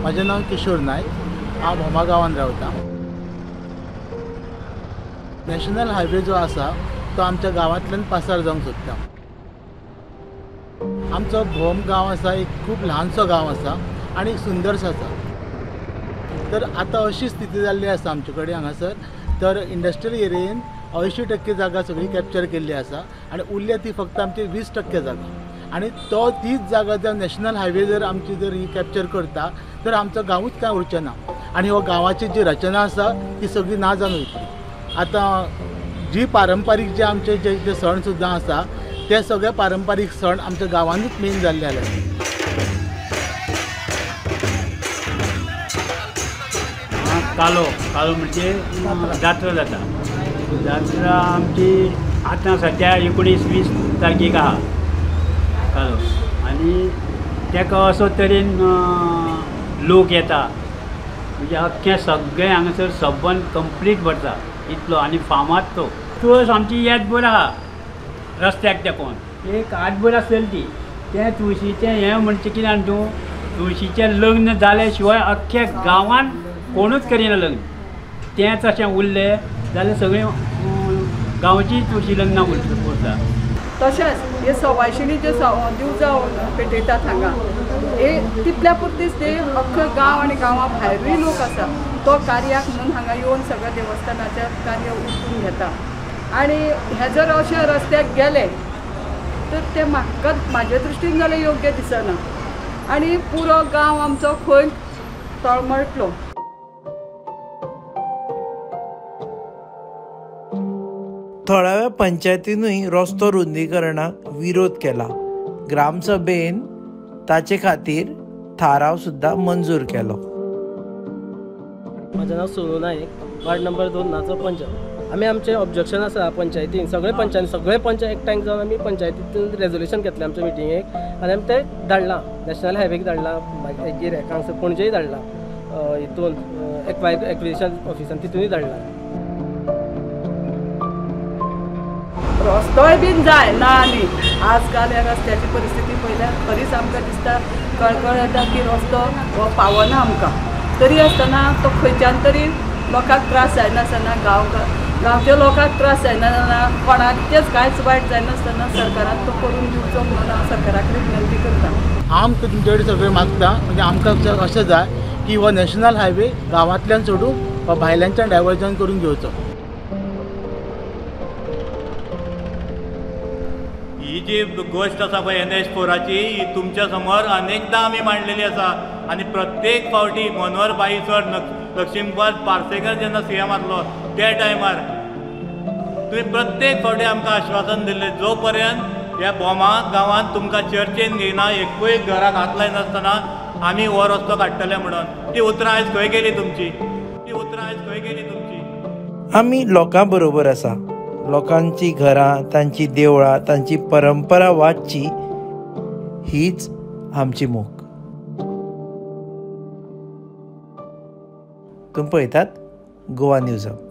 माझें नांव किशोर नायक, हांव भोमा गांवांत रावतां। नॅशनल हायवे जो आसा तो आमच्या गांवांतल्यान पासार जावंक सोदता। आमचो भोम गांव आसा एक खूब ल्हानसो गांव आसा आनी एक सुंदरसो आसा। तर आतां अशी स्थिती जाल्ली आसा आमचे कडेन हांगासर, तर इंडस्ट्रियल एरियेन 80% जागा सगळी कॅप्चर केल्ली आसा आनी उरल्या ती फक्त आमची 20% जागा। आनी तीच जागा जर नॅशनल हायवे जर आमची जर ही कॅप्चर करता तर आमचो गांवूच कांय उरचें ना आनी हो गांवाची जी रचना आसा ती सगळी ना जावन वयतली। आतां जी पारंपारीक जे आमचे जे सण सुद्दां आसा ते सगळे पारंपारीक सण आमच्या गांवांनूच मेन जाल्ले आसा। कालो म्हणजे जात्रा जाता। जात्रा आमची आतां सद्या 19-20 तारखेक आहा कालो, आनी तेका असो तरेन लोक येता, म्हणजे अख्खें सगळें हांगासर सबंद कंप्लीट भरता इतलो आनी फामाद तो तुळस आमची येदभर आहा रस्त्याक तेकोन एक 8 भर आसतली ती। तें तुळशीचें हें म्हणचें कितें तूं तुळशीचें लग्न जाल्या शिवाय अख्ख्या गांवांत कोणूच करिना लग्न। तें तशें उरलें जाल्यार सगळीं गांवची तुळशी लग्नां उरता। तशेंच हे सवायशिणी जे दिवजां पेटयतात हांगा हे तितल्या पुरतीच ते अख्खो गांव आनी गांवा भायरूय लोक आसा तो कार्याक म्हणून हांगा येवन सगळ्या देवस्थानाचें कार्य उठून घेता। आनी हे जर अशे रस्त्याक गेले तर ते म्हाजे दृश्टीन जाल्यार योग्य दिसना आनी पुरो गांव आमचो खंय तळमळटलो। थळाव्या पंचायतीनूय रस्तो रुंदीकरणाक विरोध केला। ग्रामसभेन ताचे खातीर थाराव सुद्दां मंजूर केलो। माझें नांव सोनू नायक, वार्ड नंबर 2 नाचो पंच। आमी आमचें ऑब्जेक्शन आसा पंचायतीन सगळे पंच एकठांय जावन आमी पंचायतीन रेजोल्यूशन घेतलें आमचे मिटिंगेक आनी आमी तें धाडलां नॅशनल हायवेक धाडलां, मागीर हांगासर पणजेय धाडलां, हितून एक्विजिशन ऑफिसान तितूनय धाडलां। रस्तोय बीन जाय ना न्ही। आजकाल ह्या रस्त्याची परिस्थिती पळयल्यार खरीच आमकां दिसता कळकळ येता की रस्तो हो पावना आमकां। तरी आसतना तो खंयच्यान तरी लोकांक त्रास जायनासतना गांवच्या लोकांक त्रास जायनासतना कोणाचेच कांयच वायट जायनासतना सरकारान तो करून दिवचो म्हणून हांव सरकारा कडेन विनंती करतां। आम तुमचे कडेन सगळें मागता, म्हणजे आमकां अशें जाय की हो नॅशनल हायवे गांवांतल्यान सोडून वा भायल्यांच्यान डायवर्जन करून घेवचो। ही जी गोष्ट आसा पळय NH4ची ही तुमच्या समोर अनेकदां आमी मांडलेली आसा आनी प्रत्येक फावटी मनोहर भाई सर लक्ष्मीकांत पार्सेकर जेन्ना CM आसलो त्या टायमार तुवें प्रत्येक फावटी आमकां आश्वासन दिल्लें जो पर्यंत ह्या बोमा गांवांत तुमकां चर्चेन घेयना एकूय घराक हात लायनासतना आमी हो रस्तो काडटले म्हणून। ती उतरां आयज खंय गेली तुमची? आमी लोकां बरोबर आसा। लोकांची घरां, तांची देवळां, तांची परंपरा वाचची हीच आमची मोख। तुम्ही पळयतात गोवा न्यूज हब।